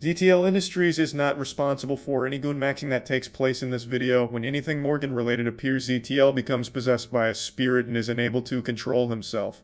ZTL Industries is not responsible for any goon maxing that takes place in this video. When anything Morgan related appears, ZTL becomes possessed by a spirit and is unable to control himself.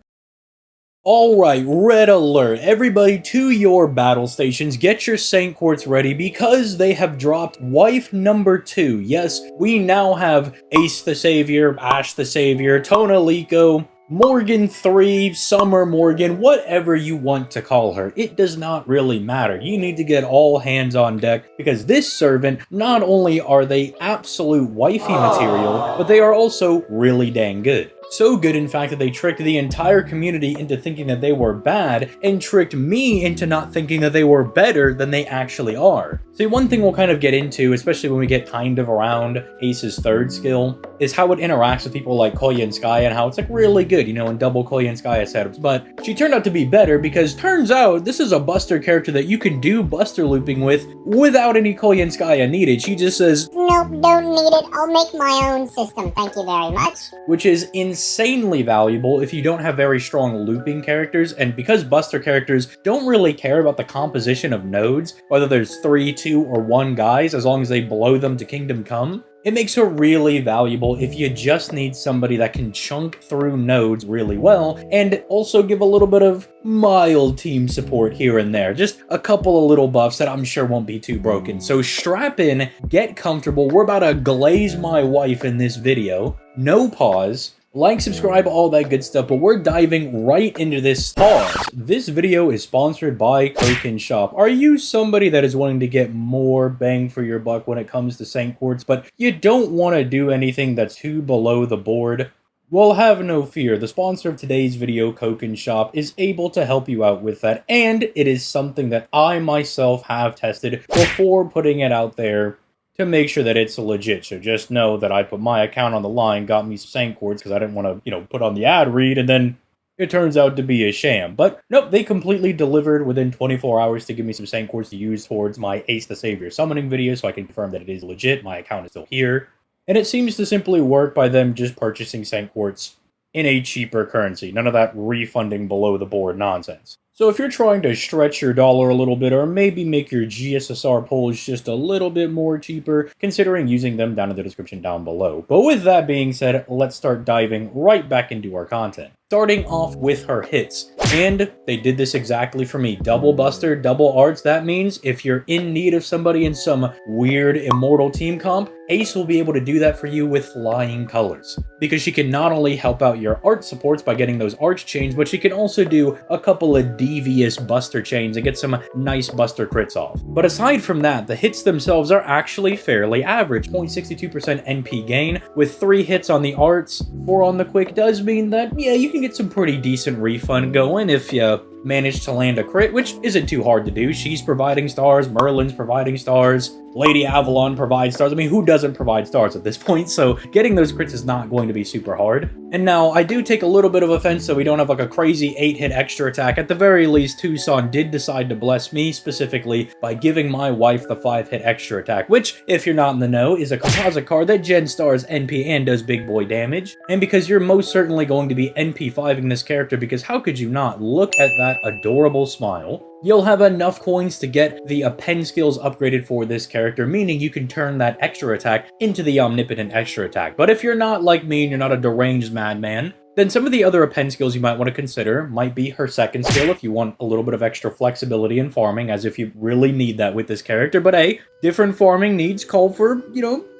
Alright, red alert. Everybody to your battle stations, get your Saint Quartz ready because they have dropped wife number 2. Yes, we now have Ace the Savior, Ash the Savior, Tonalico, Morgan 3, Summer Morgan, whatever you want to call her. It does not really matter. You need to get all hands on deck because this servant, not only are they absolute wifey material, but they are also really dang good. So good, in fact, that they tricked the entire community into thinking that they were bad and tricked me into not thinking that they were better than they actually are. See, one thing we'll kind of get into, especially when we get kind of around Ace's 3rd skill, is how it interacts with people like Koya and Sky and how it's like really good, you know, in double Koya and Sky setups. But she turned out to be better because turns out this is a Buster character that you can do Buster looping with without any Koya and Sky needed. She just says, "Nope, don't need it. I'll make my own system. Thank you very much." Which is insanely valuable if you don't have very strong looping characters, and because Buster characters don't really care about the composition of nodes, whether there's 3, 2, or 1 guys, as long as they blow them to Kingdom Come, it makes her really valuable if you just need somebody that can chunk through nodes really well, and also give a little bit of mild team support here and there. Just a couple of little buffs that I'm sure won't be too broken. So strap in, get comfortable, we're about to glaze my wife in this video. No pause. Like, subscribe, all that good stuff, but we're diving right into this. Pause. This video is sponsored by Coke & Shop. Are you somebody that is wanting to get more bang for your buck when it comes to Saint Quartz, but you don't want to do anything that's too below the board? Well, have no fear. The sponsor of today's video, Coke & Shop, is able to help you out with that, and it is something that I myself have tested before putting it out there to make sure that it's legit. So just know that I put my account on the line, got me some Saint Quartz because I didn't want to, put on the ad read, and then it turns out to be a sham. But nope, they completely delivered within 24 hours to give me some Saint Quartz to use towards my Ace the Savior summoning video, so I can confirm that it is legit. My account is still here. And it seems to simply work by them just purchasing Saint Quartz in a cheaper currency. None of that refunding below the board nonsense. So if you're trying to stretch your dollar a little bit, or maybe make your GSSR pulls just a little bit more cheaper, considering using them down in the description down below. But with that being said, let's start diving right back into our content. Starting off with her hits. And they did this exactly for me. Double Buster, double Arts. That means if you're in need of somebody in some weird immortal team comp, Ace will be able to do that for you with flying colors. Because she can not only help out your art supports by getting those arch chains, but she can also do a couple of devious Buster chains and get some nice Buster crits off. But aside from that, the hits themselves are actually fairly average. 0.62% NP gain, with 3 hits on the arts, 4 on the quick does mean that, yeah, you can get some pretty decent refund going if you manage to land a crit, which isn't too hard to do. She's providing stars, Merlin's providing stars, Lady Avalon provides stars. I mean, who doesn't provide stars at this point? So getting those crits is not going to be super hard. And now, I do take a little bit of offense that we don't have like a crazy 8-hit extra attack. At the very least, Tucson did decide to bless me specifically by giving my wife the 5-hit extra attack, which, if you're not in the know, is a composite card that gen stars NP and does big boy damage. And because you're most certainly going to be NP5ing this character, because how could you not? Look at that adorable smile. You'll have enough coins to get the append skills upgraded for this character, meaning you can turn that extra attack into the omnipotent extra attack. But if you're not like me and you're not a deranged madman, then some of the other append skills you might want to consider might be her 2nd skill if you want a little bit of extra flexibility in farming, as if you really need that with this character. But hey, different farming needs call for,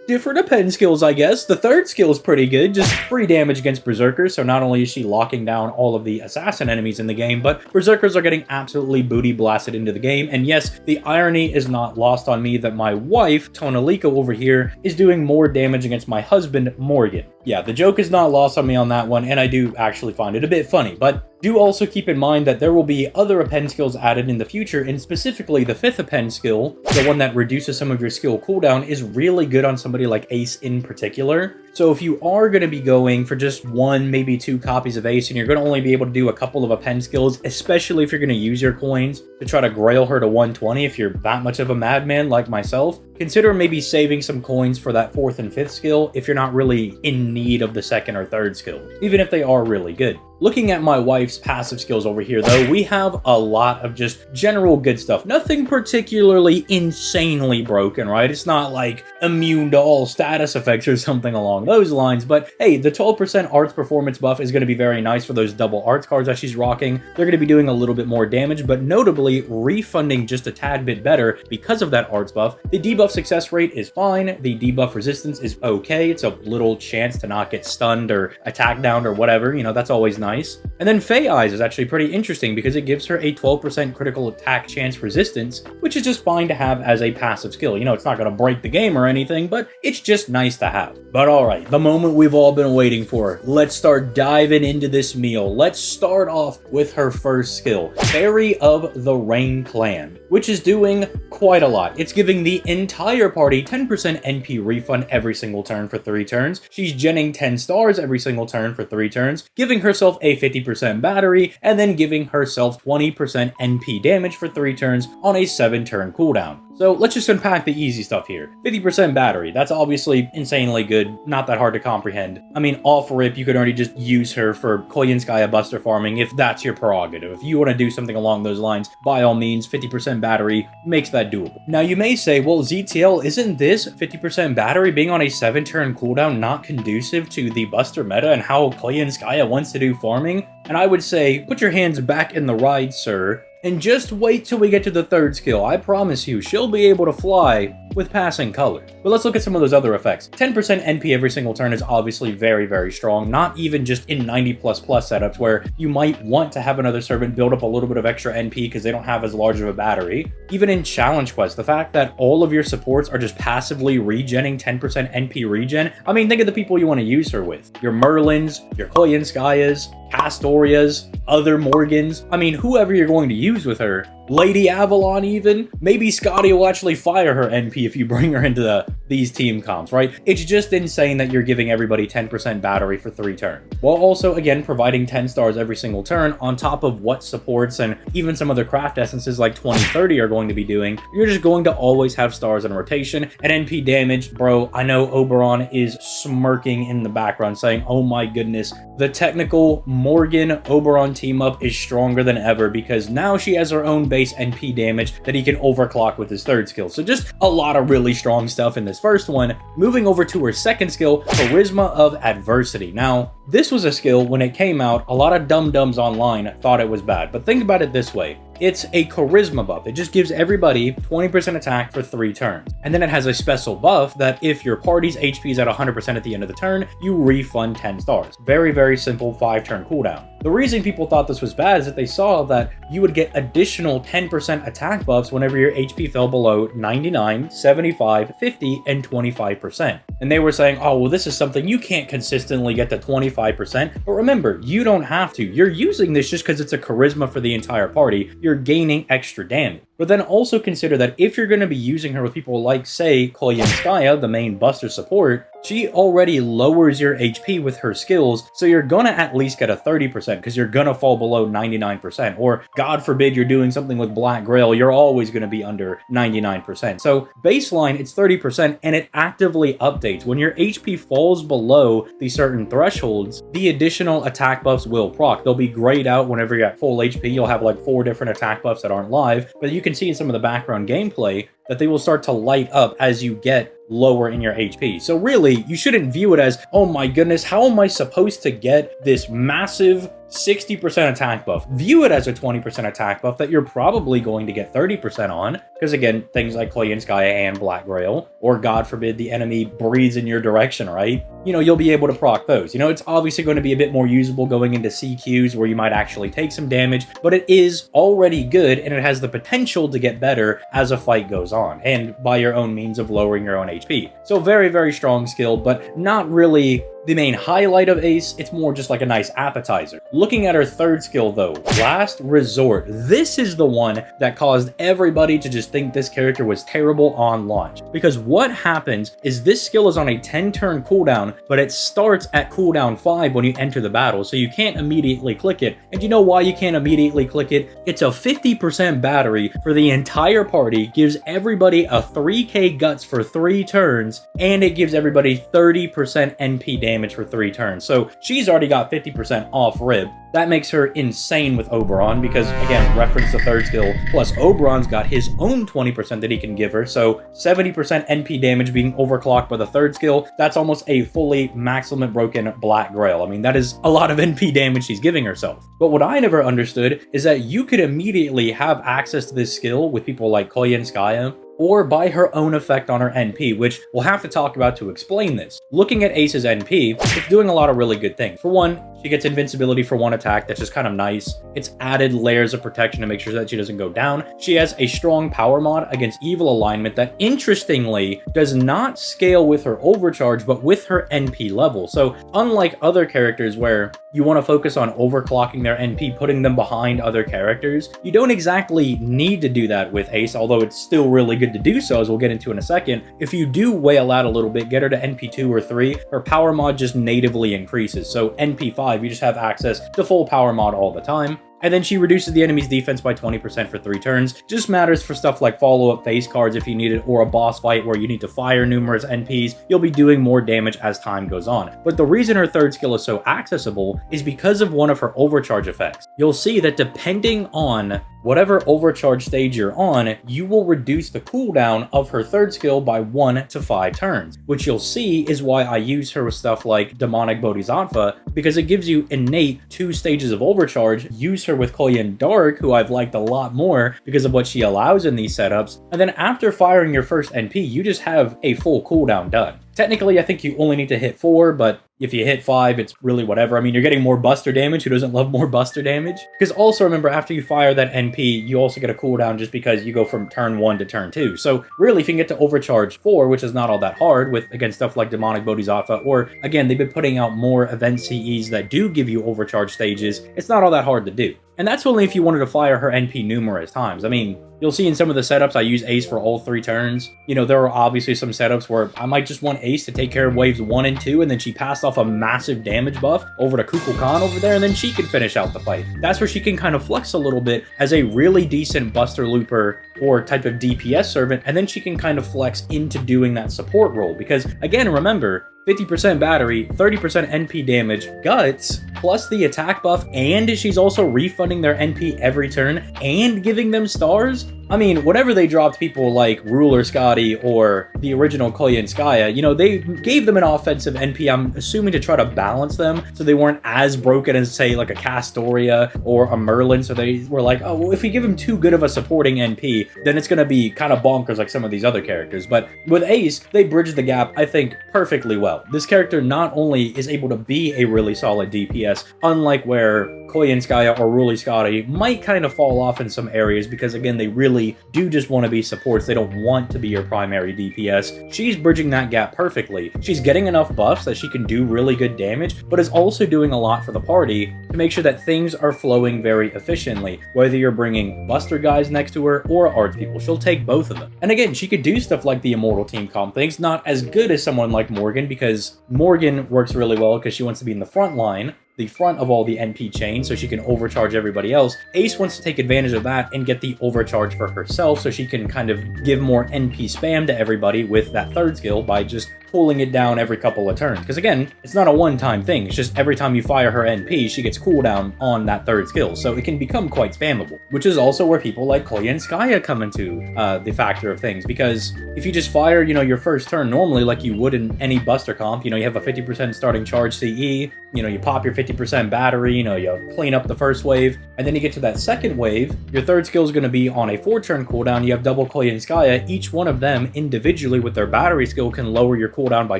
different append skills, I guess. The 3rd skill is pretty good, just free damage against Berserkers, so not only is she locking down all of the assassin enemies in the game, but Berserkers are getting absolutely booty blasted into the game. And yes, the irony is not lost on me that my wife, Tonalico over here, is doing more damage against my husband, Morgan. Yeah, the joke is not lost on me on that one, and I do actually find it a bit funny, but do also keep in mind that there will be other append skills added in the future, and specifically the 5th append skill, the one that reduces some of your skill cooldown, is really good on somebody like Ace in particular. So if you are going to be going for just 1, maybe 2 copies of Ace, and you're going to only be able to do a couple of append skills, especially if you're going to use your coins to try to grail her to 120 if you're that much of a madman like myself, consider maybe saving some coins for that 4th and 5th skill if you're not really in need of the 2nd or 3rd skill, even if they are really good. Looking at my wife's passive skills over here, though, we have a lot of just general good stuff. Nothing particularly insanely broken, right? It's not like immune to all status effects or something along those lines, but hey, the 12% arts performance buff is going to be very nice for those double arts cards that she's rocking. They're going to be doing a little bit more damage, but notably refunding just a tad bit better because of that arts buff. The debuff success rate is fine. The debuff resistance is okay. It's a little chance to not get stunned or attack down or whatever, you know, that's always nice. And then Fey Eyes is actually pretty interesting because it gives her a 12% critical attack chance resistance, which is just fine to have as a passive skill. You know, it's not going to break the game or anything, but it's just nice to have. But alright, the moment we've all been waiting for. Let's start diving into this meal. Let's start off with her first skill, Fairy of the Rain Clan, which is doing quite a lot. It's giving the entire party 10% NP refund every single turn for 3 turns. She's genning 10 stars every single turn for 3 turns, giving herself a 50% battery, and then giving herself 20% NP damage for 3 turns on a 7-turn cooldown. So let's just unpack the easy stuff here. 50% battery, that's obviously insanely good, not that hard to comprehend. I mean, off rip, you could already just use her for Koyanskaya Buster farming if that's your prerogative. If you want to do something along those lines, by all means, 50% battery makes that doable. Now you may say, well, ZTL, isn't this 50% battery being on a 7-turn cooldown not conducive to the Buster meta and how Koyanskaya wants to do farming? And I would say, put your hands back in the ride, sir, and just wait till we get to the 3rd skill. I promise you, she'll be able to fly with passing color. But let's look at some of those other effects. 10% NP every single turn is obviously very, very strong, not even just in 90++ setups where you might want to have another servant build up a little bit of extra NP because they don't have as large of a battery. Even in challenge quests, the fact that all of your supports are just passively regenning 10% NP regen, I mean, think of the people you want to use her with. Your Merlins, your Koyanskayas, Castorias, other Morgans, I mean, whoever you're going to use with her, Lady Avalon even, maybe Scotty will actually fire her NP if you bring her into these team comps, right? It's just insane that you're giving everybody 10% battery for 3 turns, while also, again, providing 10 stars every single turn on top of what supports and even some other craft essences like 2030 are going to be doing. You're just going to always have stars in rotation, and NP damage, bro, I know Oberon is smirking in the background saying, oh my goodness, the technical Morgan-Oberon team-up is stronger than ever because now she has her own base NP damage that he can overclock with his 3rd skill. So just a lot of really strong stuff in this first one. Moving over to her 2nd skill, Charisma of Adversity. Now, this was a skill when it came out, a lot of dum-dums online thought it was bad, but think about it this way. It's a charisma buff. It just gives everybody 20% attack for 3 turns. And then it has a special buff that if your party's HP is at 100% at the end of the turn, you refund 10 stars. Very, very simple 5-turn cooldown. The reason people thought this was bad is that they saw that you would get additional 10% attack buffs whenever your HP fell below 99, 75, 50, and 25%. And they were saying, oh, well, this is something you can't consistently get to 25%. But remember, you don't have to. You're using this just because it's a charisma for the entire party. You're gaining extra damage. But then also consider that if you're going to be using her with people like, say, Koyanskaya, the main Buster support, she already lowers your HP with her skills, so you're gonna at least get a 30% because you're gonna fall below 99%. Or, God forbid, you're doing something with Black Grail, you're always gonna be under 99%. So, baseline, it's 30%, and it actively updates. When your HP falls below these certain thresholds, the additional attack buffs will proc. They'll be grayed out whenever you're at full HP. You'll have like 4 different attack buffs that aren't live, but you can see in some of the background gameplay that they will start to light up as you get lower in your HP. So really, you shouldn't view it as, oh my goodness, how am I supposed to get this massive 60% attack buff? View it as a 20% attack buff that you're probably going to get 30% on, because again, things like Koyanskaya and Black Grail, or God forbid the enemy breathes in your direction, right? You know, you'll be able to proc those. You know, it's obviously going to be a bit more usable going into CQs where you might actually take some damage, but it is already good and it has the potential to get better as a fight goes on, and by your own means of lowering your own HP. So very, very strong skill, but not really the main highlight of Ace. It's more just like a nice appetizer. Looking at her 3rd skill though, Last Resort. This is the one that caused everybody to just think this character was terrible on launch. Because what happens is this skill is on a 10-turn cooldown, but it starts at cooldown 5 when you enter the battle, so you can't immediately click it. And you know why you can't immediately click it? It's a 50% battery for the entire party, gives everybody a 3k guts for 3 turns, and it gives everybody 30% NP damage damage for 3 turns. So she's already got 50% off rip. That makes her insane with Oberon because, again, reference the 3rd skill, plus Oberon's got his own 20% that he can give her, so 70% NP damage being overclocked by the 3rd skill, that's almost a fully maximum broken Black Grail. I mean, that is a lot of NP damage she's giving herself. But what I never understood is that you could immediately have access to this skill with people like Koyenskaya, or by her own effect on her NP, which we'll have to talk about to explain this. Looking at Ace's NP, it's doing a lot of really good things. For one, she gets invincibility for 1 attack, that's just kind of nice. It's added layers of protection to make sure that she doesn't go down. She has a strong power mod against evil alignment that, interestingly, does not scale with her overcharge, but with her NP level. So unlike other characters where you want to focus on overclocking their NP, putting them behind other characters, you don't exactly need to do that with Ace, although it's still really good to do so, as we'll get into in a second. If you do wail out a little bit, get her to NP 2 or 3, her power mod just natively increases. So NP 5, you just have access to full power mod all the time. And then she reduces the enemy's defense by 20% for 3 turns. Just matters for stuff like follow-up face cards if you need it, or a boss fight where you need to fire numerous NPs. You'll be doing more damage as time goes on. But the reason her 3rd skill is so accessible is because of one of her overcharge effects. You'll see that depending on whatever overcharge stage you're on, you will reduce the cooldown of her 3rd skill by 1 to 5 turns, which you'll see is why I use her with stuff like Demonic Bodhisattva, because it gives you innate 2 stages of overcharge. Use her with Koyan Dark, who I've liked a lot more because of what she allows in these setups, and then after firing your first NP, you just have a full cooldown done. Technically, I think you only need to hit 4, but if you hit 5, it's really whatever. I mean, you're getting more buster damage. Who doesn't love more buster damage? Because also remember, after you fire that NP, you also get a cooldown just because you go from turn 1 to turn 2. So really, if you can get to overcharge 4, which is not all that hard with, again, stuff like Demonic Bodhisattva, or again, they've been putting out more event CEs that do give you overcharge stages, it's not all that hard to do. And that's only if you wanted to fire her NP numerous times. I mean, you'll see in some of the setups I use Ace for all 3 turns. You know, there are obviously some setups where I might just want Ace to take care of waves 1 and 2, and then she passed off a massive damage buff over to Kukulkan over there, and then she can finish out the fight. That's where she can kind of flex a little bit as a really decent buster looper or type of DPS servant, and then she can kind of flex into doing that support role. Because, again, remember, 50% battery, 30% NP damage, guts, plus the attack buff, and she's also refunding their NP every turn and giving them stars. I mean, whatever they dropped people like Ruler Scotty or the original Koyenskaya, you know, they gave them an offensive NP, I'm assuming to try to balance them so they weren't as broken as, say, like a Castoria or a Merlin. So they were like, oh, well, if we give him too good of a supporting NP, then it's going to be kind of bonkers like some of these other characters. But with Ace, they bridged the gap, I think, perfectly well. This character not only is able to be a really solid DPS, unlike where Koyenskaya or Ruler Scotty might kind of fall off in some areas because, again, they really do just want to be supports. They don't want to be your primary DPS. She's bridging that gap perfectly. She's getting enough buffs that she can do really good damage, but is also doing a lot for the party to make sure that things are flowing very efficiently, whether you're bringing buster guys next to her or arts people. She'll take both of them. And again, she could do stuff like the Immortal Team comp things, not as good as someone like Morgan, because Morgan works really well because she wants to be in the front line, the front of all the NP chain, so she can overcharge everybody else. Ace wants to take advantage of that and get the overcharge for herself so she can kind of give more NP spam to everybody with that 3rd skill by just pulling it down every couple of turns. Because again, it's not a one-time thing. It's just every time you fire her NP, she gets cooldown on that 3rd skill. So it can become quite spammable, which is also where people like Koyenskaya come into the factor of things. Because if you just fire, you know, your first turn normally like you would in any buster comp, you know, you have a 50% starting charge CE, you know, you pop your 50% battery, you know, you clean up the first wave, and then you get to that second wave, your 3rd skill is going to be on a 4-turn cooldown. You have double Koyenskaya. Each one of them individually with their battery skill can lower your cooldown by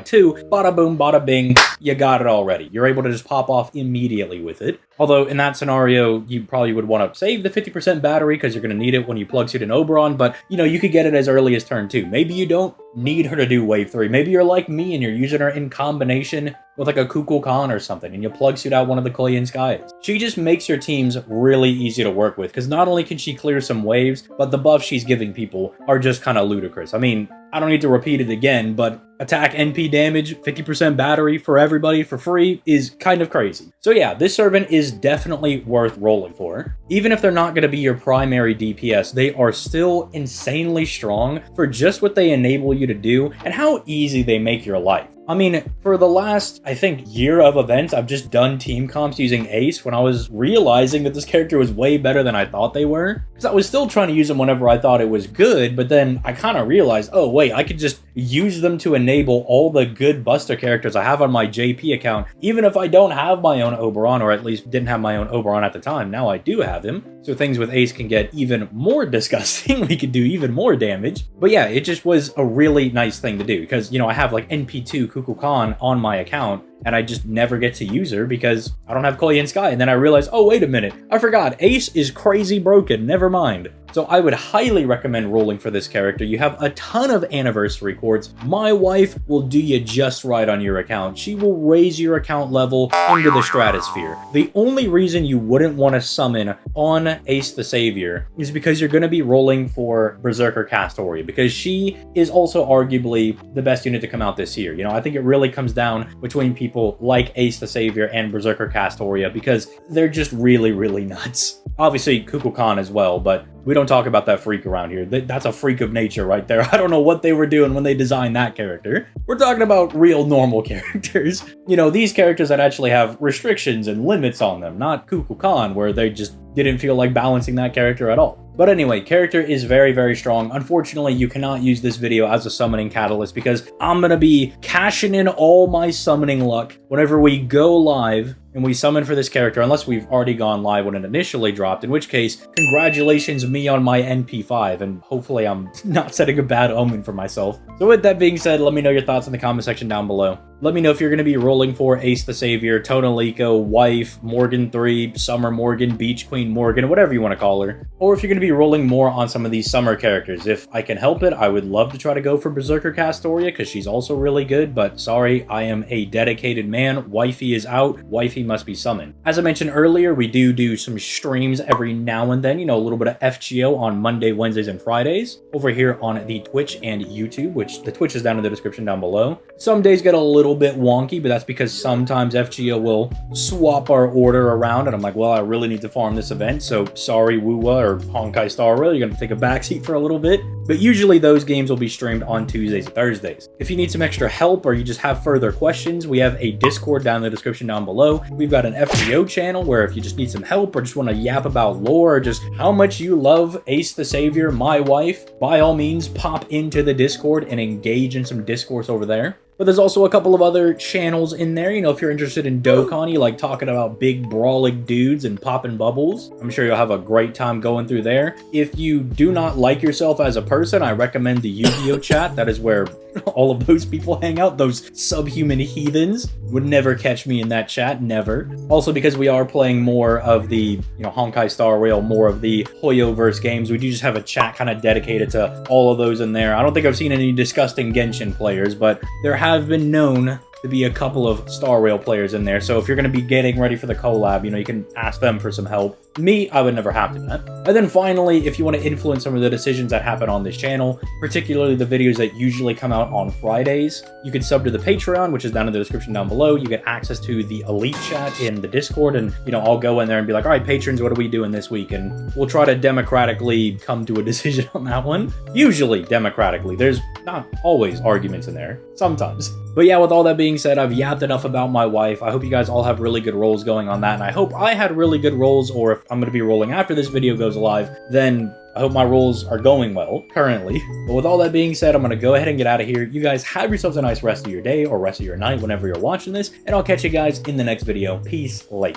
2. Bada boom, bada bing, you got it already. You're able to just pop off immediately with it. Although in that scenario, you probably would want to save the 50% battery because you're going to need it when you plug suit in Oberon, but you know, you could get it as early as turn 2. Maybe you don't need her to do wave 3. Maybe you're like me and you're using her in combination with like a Kukulkan or something, and you plug suit out one of the Koyenskayas. She just makes your teams really easy to work with, because not only can she clear some waves, but the buffs she's giving people are just kind of ludicrous. I mean, I don't need to repeat it again, but attack NP damage, 50% battery for everybody for free is kind of crazy. So yeah, this servant is definitely worth rolling for. Even if they're not going to be your primary DPS, they are still insanely strong for just what they enable you to do and how easy they make your life. I mean, for the last, I think, year of events, I've just done team comps using Ace when I was realizing that this character was way better than I thought they were. Because I was still trying to use them whenever I thought it was good, but then I kind of realized, oh wait, I could just use them to enable all the good Buster characters I have on my JP account, even if I don't have my own Oberon, or at least didn't have my own Oberon at the time. Now I do have him. So things with Ace can get even more disgusting. We could do even more damage. But yeah, it just was a really nice thing to do because, you know, I have like NP2 Kukulkan on my account and I just never get to use her because I don't have Koyan Sky. And then I realized, oh, wait a minute, I forgot, Ace is crazy broken, never mind. So I would highly recommend rolling for this character. You have a ton of anniversary quartz. My wife will do you just right on your account. She will raise your account level into the stratosphere. The only reason you wouldn't want to summon on Ace the Savior is because you're going to be rolling for Berserker Castoria, because she is also arguably the best unit to come out this year. You know, I think it really comes down between people like Ace the Savior and Berserker Castoria because they're just really, really nuts. Obviously, Kukulkan as well, but we don't talk about that freak around here. That's a freak of nature right there. I don't know what they were doing when they designed that character. We're talking about real normal characters. You know, these characters that actually have restrictions and limits on them, not Kukulkan, where they just didn't feel like balancing that character at all. But anyway, character is very, very strong. Unfortunately, you cannot use this video as a summoning catalyst because I'm going to be cashing in all my summoning luck whenever we go live and we summon for this character, unless we've already gone live when it initially dropped, in which case, congratulations me on my NP5, and hopefully I'm not setting a bad omen for myself. So with that being said, let me know your thoughts in the comment section down below. Let me know if you're going to be rolling for Ace the Savior, Tonalico, Wife, Morgan 3, Summer Morgan, Beach Queen Morgan, whatever you want to call her. Or if you're going to be rolling more on some of these summer characters. If I can help it, I would love to try to go for Berserker Castoria because she's also really good, but sorry, I am a dedicated man. Wifey is out. Wifey must be summoned. As I mentioned earlier, we do some streams every now and then, you know, a little bit of FGO on Monday, Wednesdays, and Fridays over here on the Twitch and YouTube, which the Twitch is down in the description down below. Some days get a little bit wonky, but that's because sometimes FGO will swap our order around, and I'm like, well, I really need to farm this event, so sorry, Wuwa or Honkai Star Rail, you're gonna take a backseat for a little bit. But usually those games will be streamed on Tuesdays and Thursdays. If you need some extra help or you just have further questions, we have a Discord down in the description down below. We've got an FGO channel where if you just need some help or just want to yap about lore or just how much you love Ace the Savior, my wife, by all means, pop into the Discord and engage in some discourse over there. But there's also a couple of other channels in there. You know, if you're interested in Dokkan, you like talking about big brawling dudes and popping bubbles, I'm sure you'll have a great time going through there. If you do not like yourself as a person, I recommend the Yugioh chat. That is where all of those people hang out. Those subhuman heathens would never catch me in that chat, never. Also, because we are playing more of the, you know, Honkai Star Rail, more of the Hoyoverse games, we do just have a chat kind of dedicated to all of those in there. I don't think I've seen any disgusting Genshin players, but there have been known to be a couple of Star Rail players in there. So if you're going to be getting ready for the collab, you know, you can ask them for some help. Me, I would never have to do that. And then finally, if you want to influence some of the decisions that happen on this channel, particularly the videos that usually come out on Fridays, you can sub to the Patreon, which is down in the description down below. You get access to the elite chat in the Discord, and, you know, I'll go in there and be like, all right, patrons, what are we doing this week? And we'll try to democratically come to a decision on that one. Usually democratically. There's not always arguments in there. Sometimes. But yeah, with all that being said, I've yapped enough about my wife. I hope you guys all have really good rolls going on that, and I hope I had really good rolls, or if I'm going to be rolling after this video goes live, then I hope my rolls are going well, currently. But with all that being said, I'm going to go ahead and get out of here. You guys have yourselves a nice rest of your day, or rest of your night, whenever you're watching this, and I'll catch you guys in the next video. Peace, late.